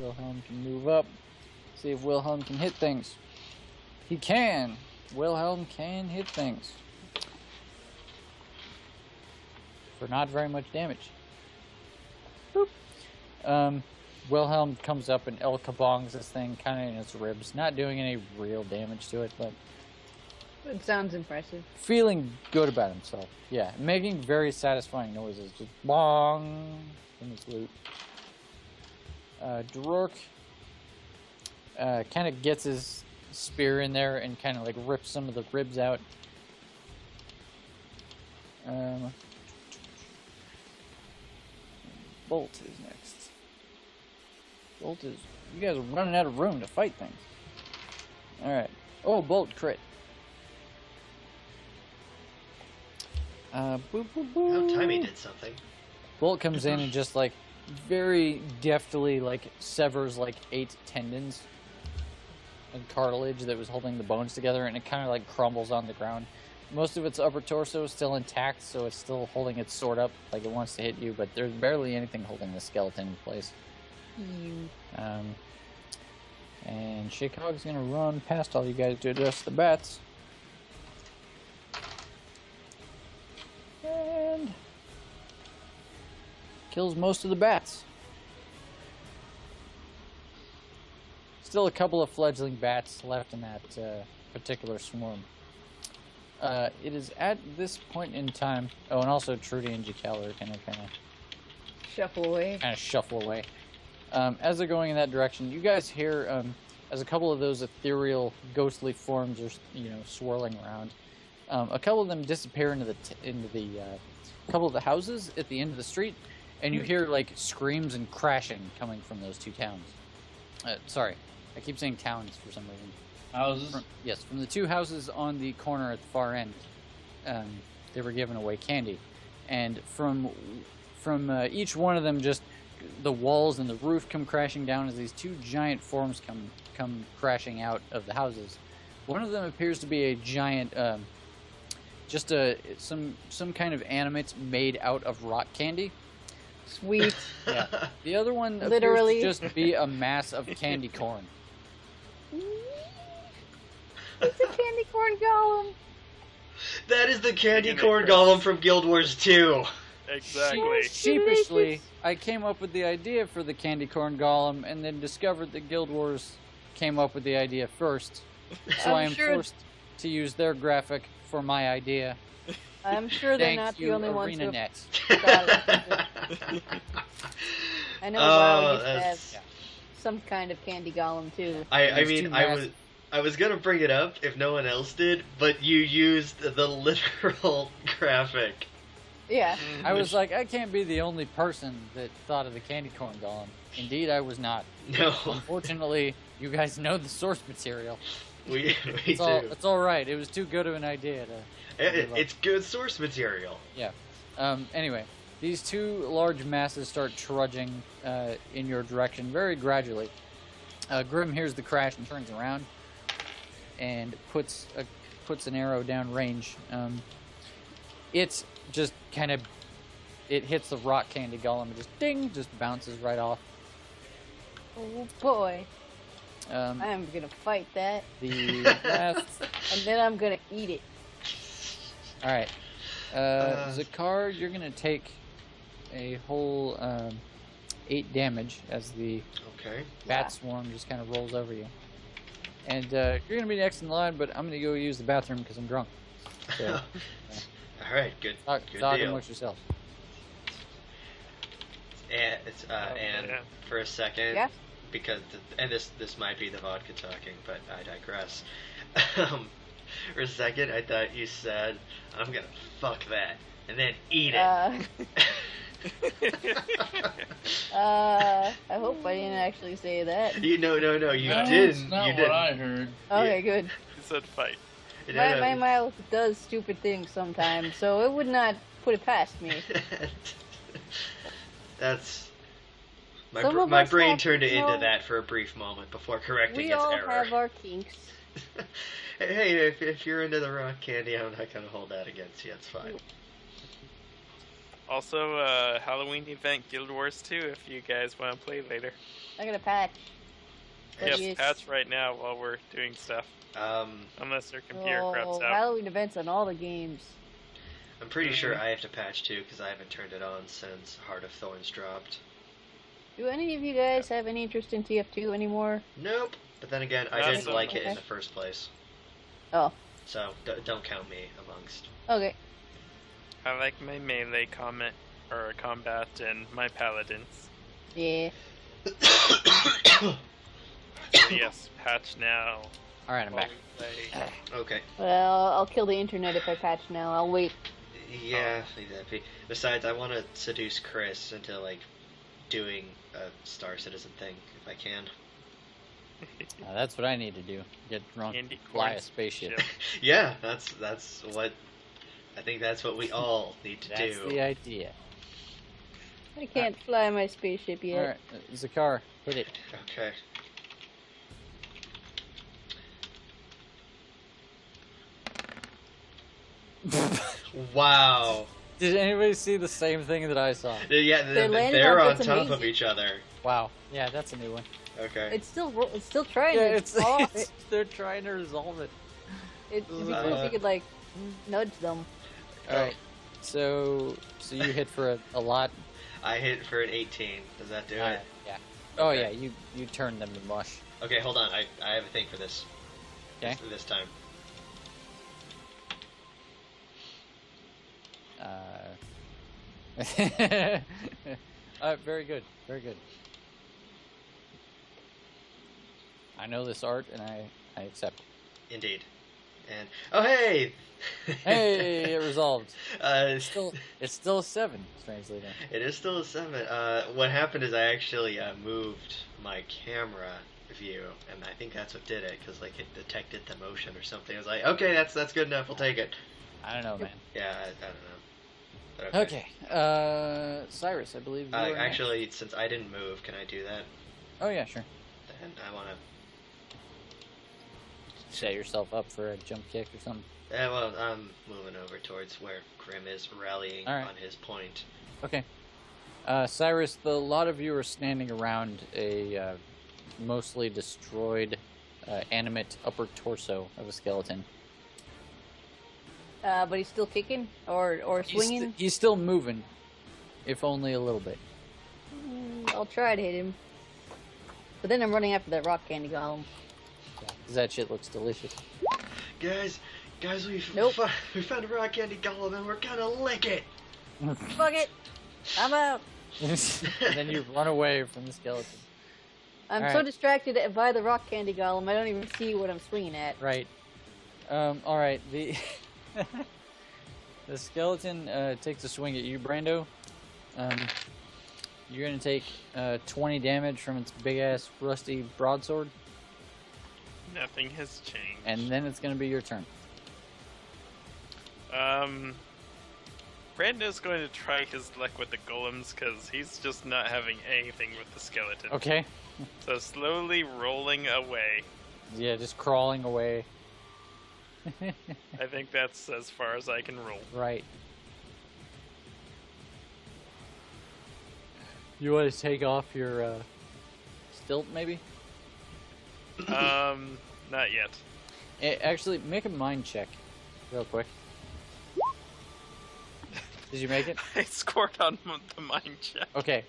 Wilhelm can move up. See if Wilhelm can hit things. He can. Wilhelm can hit things. For not very much damage. Boop. Wilhelm comes up and El Kabongs this thing kind of in its ribs. Not doing any real damage to it, but... It sounds impressive. Feeling good about himself. Yeah, making very satisfying noises. Just bong in his loot. Drork kind of gets his spear in there and kind of like rips some of the ribs out. Bolt is next. Bolt is... You guys are running out of room to fight things. Alright. Oh, Bolt crit. Boop, boop, boop. How Timmy did something. Bolt comes in and just like very deftly like severs like 8 tendons and cartilage that was holding the bones together, and it kind of like crumbles on the ground. Most of its upper torso is still intact, so it's still holding its sword up like it wants to hit you, but there's barely anything holding the skeleton in place. And Shakehog's gonna run past all you guys to address the bats. And kills most of the bats. Still a couple of fledgling bats left in that particular swarm. It is at this point in time... Oh, and also Trudy and Jakel are kind of Shuffle away. As they're going in that direction, you guys hear as a couple of those ethereal, ghostly forms are, swirling around. A couple of them disappear into the couple of the houses at the end of the street, and you hear like screams and crashing coming from those two towns. Sorry, I keep saying towns for some reason. Houses? From the two houses on the corner at the far end. They were giving away candy, and from each one of them, just the walls and the roof come crashing down as these two giant forms come crashing out of the houses. One of them appears to be a giant, some kind of animate made out of rock candy. Sweet. Yeah. The other one Literally. appears to just be a mass of candy corn. It's a candy corn golem. That is the candy corn golem from Guild Wars 2. Exactly. Sheepishly, I came up with the idea for the candy corn golem, and then discovered that Guild Wars came up with the idea first. So I am forced to use their graphic for my idea. I'm sure they're not the only ones who ArenaNet. I know WoW used to have some kind of candy golem too. I was gonna bring it up if no one else did, but you used the literal graphic. Yeah. I was like, I can't be the only person that thought of the candy corn golem. Indeed, I was not. No. Unfortunately, you guys know the source material. We do. It's all right. It was too good of an idea to. It's good source material. Yeah. Anyway, these two large masses start trudging in your direction very gradually. Grim hears the crash and turns around and puts an arrow down range. It's just kind of, it hits the rock candy golem and just ding, just bounces right off. Oh boy. I'm gonna fight that. The last... And then I'm gonna eat it. Alright. Zakar, you're gonna take a whole 8 damage as the bat swarm just kind of rolls over you. And you're gonna be next in line, but I'm gonna go use the bathroom because I'm drunk. So, Alright, good talk deal. amongst yourselves. And for a second, yeah? because this might be the vodka talking, but I digress. For a second, I thought you said, "I'm gonna fuck that," and then eat it. I hope I didn't actually say that. No, you didn't. That's not you what didn't. I heard. Okay, good. He said fight. My mouth does stupid things sometimes, so it would not put it past me. That's Some my of us brain have, turned it you know, into that for a brief moment before correcting We its all error. have our kinks. Hey, if you're into the rock candy, I'm not gonna hold that against you. It's fine. Also, Halloween event Guild Wars 2 if you guys want to play later. I got a patch. Yes, Yes. patch right now while we're doing stuff. Unless your computer craps out. Halloween events on all the games. I'm pretty sure I have to patch too because I haven't turned it on since Heart of Thorns dropped. Do any of you guys have any interest in TF2 anymore? Nope. But then again, I Not didn't so like it in much. the first place. Oh, So don't count me amongst. okay. I like my melee combat and my paladins. Yeah. So yes, patch now. All right, I'm while back. we play. Okay. Well, I'll kill the internet if I patch now. I'll wait. Yeah, leave that be. Besides, I want to seduce Chris into like doing a Star Citizen thing if I can. That's what I need to do. Get drunk, Candy fly corn a spaceship. chip. Yeah, that's what. I think that's what we all need to That's do. the idea. I can't fly my spaceship yet. All right, Zakar, hit it. Okay. Wow. Did anybody see the same thing that I saw? Yeah, They landed they're on- on it's top of amazing. each other. Wow. Yeah, that's a new one. Okay. It's still trying Yeah, to it's, fall off. they're trying to resolve it. It'd be cool if you could like nudge them. All right. So you hit for a lot. I hit for an 18. Does that do it? Yeah. Oh Okay. yeah, you turned them to mush. Okay, hold on. I have a thing for this. Okay. This time. Very good. Very good. I know this art, and I accept it. Indeed. And oh hey. Hey, it resolved. It's It's still a 7, strangely enough. It is still a 7. What happened is I actually moved my camera view, and I think that's what did it, because like it detected the motion or something. I was like, okay, that's good enough. We'll take it. I don't know, man. Yeah, I don't know. But Okay. Cyrus, I believe you are next. Actually, since I didn't move, can I do that? Oh yeah, sure. Then I want to. Set yourself up for a jump kick or something. Well, I'm moving over towards where Grim is rallying All right. on his point. Okay. Cyrus, a lot of you are standing around a mostly destroyed animate upper torso of a skeleton. But he's still kicking or swinging. He's still moving, if only a little bit. I'll try to hit him. But then I'm running after that rock candy golem. Because that shit looks delicious. Guys, Nope. we found a rock candy golem and we're gonna lick it. Fuck it! I'm out. And then you run away from the skeleton. I'm All so right. distracted by the rock candy golem, I don't even see what I'm swinging at. Right. All right. The the skeleton takes a swing at you, Brando. You're gonna take 20 damage from its big ass rusty broadsword, Nothing has changed. and then it's gonna be your turn. Brando's going to try his luck with the golems because he's just not having anything with the skeleton. Okay. So slowly rolling away. Yeah, just crawling away. I think that's as far as I can roll. Right. You want to take off your stilt, maybe? Not yet. Actually, make a mind check, real quick. Did you make it? I scored on the mind check. Okay.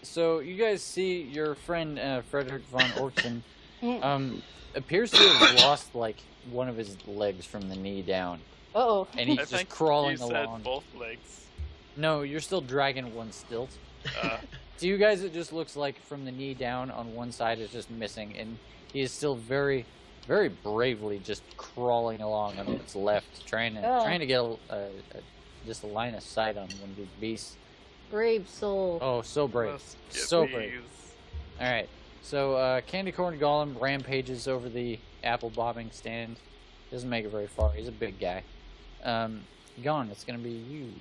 So you guys see your friend Frederick von Orkson appears to have lost like one of his legs from the knee down, Uh-oh. and he's I just think crawling you said along. both legs. No, you're still dragging one stilt. Uh, To you guys, it just looks like from the knee down on one side is just missing, and he is still very, very bravely just crawling along on its left, trying to get just a line of sight on one of these beasts. Brave soul. Oh, so brave, must get so brave. these. All right, so Candy Corn Golem rampages over the apple bobbing stand. Doesn't make it very far. He's a big guy. Gone. It's gonna be you.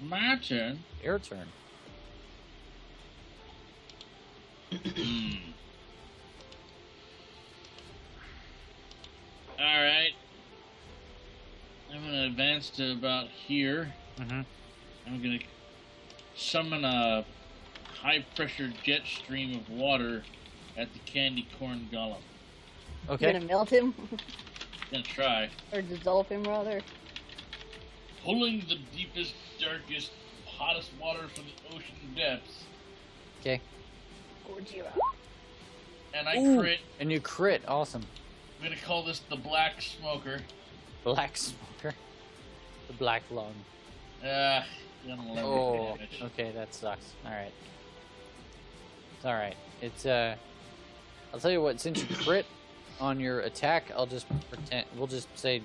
My turn. Your turn. Alright. I'm going to advance to about here. Mm-hmm. I'm going to summon a high-pressure jet stream of water at the candy corn golem. Okay. Gonna melt him? Gonna try. Or dissolve him, rather? Pulling the deepest, darkest, hottest water from the ocean depths. Okay. Gojira. And I Ooh, crit. and you crit. Awesome. I'm gonna call this the Black Smoker. Black smoker. The black lung. Done 11 Oh, damage. okay, that sucks. Alright. It's alright. It's, I'll tell you what, since you crit on your attack, I'll just pretend, we'll just say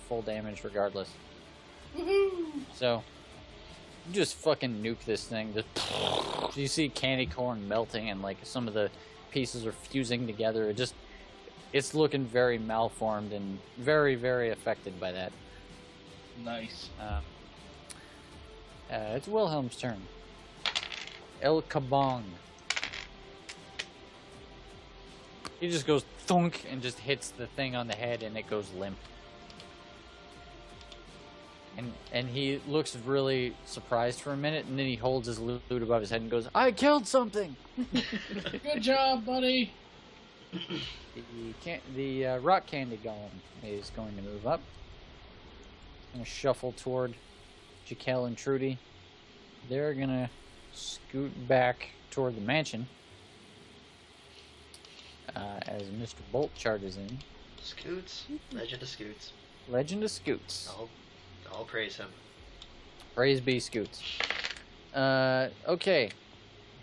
full damage regardless. So, you just fucking nuke this thing. Just, you see candy corn melting and, like, some of the pieces are fusing together. It's looking very malformed and very, very affected by that. Nice. It's Wilhelm's turn. El Kabong. He just goes thunk and just hits the thing on the head and it goes limp. And he looks really surprised for a minute and then he holds his loot above his head and goes, "I killed something!" Good job, buddy. The rock candy golem is going to move up. Gonna shuffle toward Jekyll and Trudy. They're gonna scoot back toward the mansion as Mr. Bolt charges in. Scoots. Legend of Scoots. Legend of Scoots. I'll praise him. Praise be Scoots. Okay.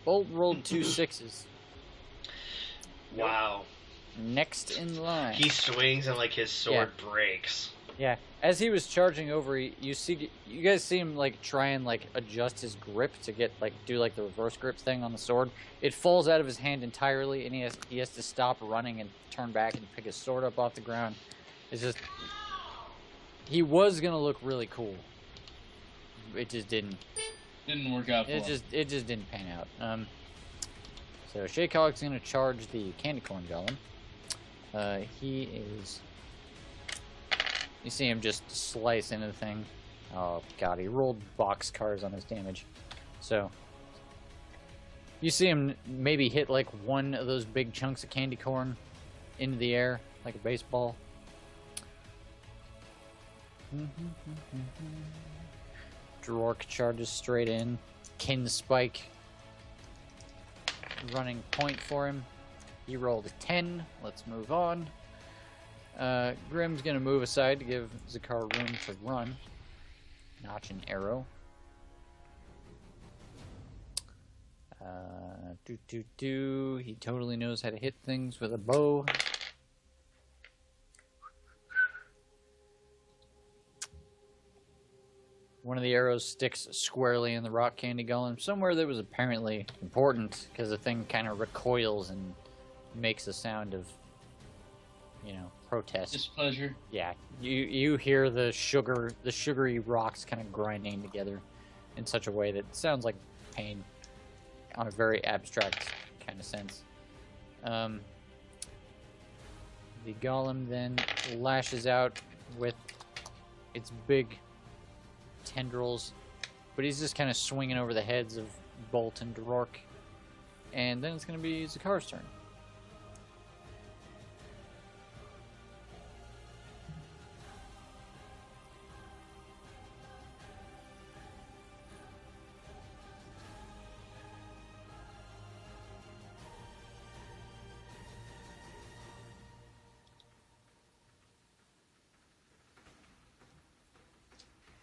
Bolt rolled 2 6s. Wow. Next in line. He swings and like his sword breaks. Yeah, as he was charging over, you guys see him like try and like adjust his grip to get like do like the reverse grip thing on the sword. It falls out of his hand entirely, and he has to stop running and turn back and pick his sword up off the ground. It's just he was gonna look really cool. It just didn't. Didn't work out for him. It just didn't pan out. So Shaykhog's gonna charge the candy corn golem. He is. You see him just slice into the thing. Oh god, he rolled boxcars on his damage. So you see him maybe hit like one of those big chunks of candy corn into the air like a baseball. Drork charges straight in. Kin Spike running point for him. He rolled a 10. Let's move on. Grim's gonna move aside to give Zakar room to run. Notch an arrow. He totally knows how to hit things with a bow. One of the arrows sticks squarely in the rock candy golem, somewhere that was apparently important, because the thing kind of recoils and makes a sound of, you know, protest. Displeasure. Yeah, you hear the sugary rocks kind of grinding together in such a way that sounds like pain on a very abstract kind of sense. The golem then lashes out with its big tendrils, but he's just kind of swinging over the heads of Bolt and Drork, and then it's going to be Zakar's turn.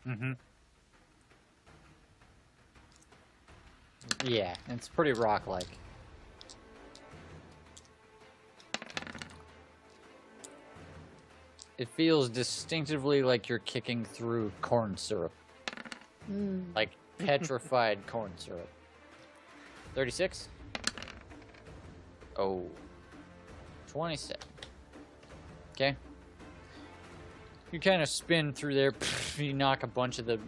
Mm-hmm. Yeah, it's pretty rock-like. It feels distinctively like you're kicking through corn syrup. Like petrified corn syrup. 36? Oh. 27. Okay. You kind of spin through there. You knock a bunch of the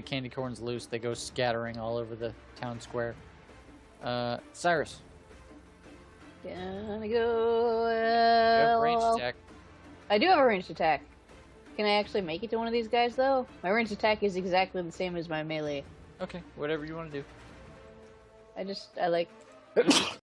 candy corns loose. They go scattering all over the town square. Cyrus. Gonna go. You have ranged attack. I do have a ranged attack. Can I actually make it to one of these guys though? My ranged attack is exactly the same as my melee. Okay, whatever you want to do. I like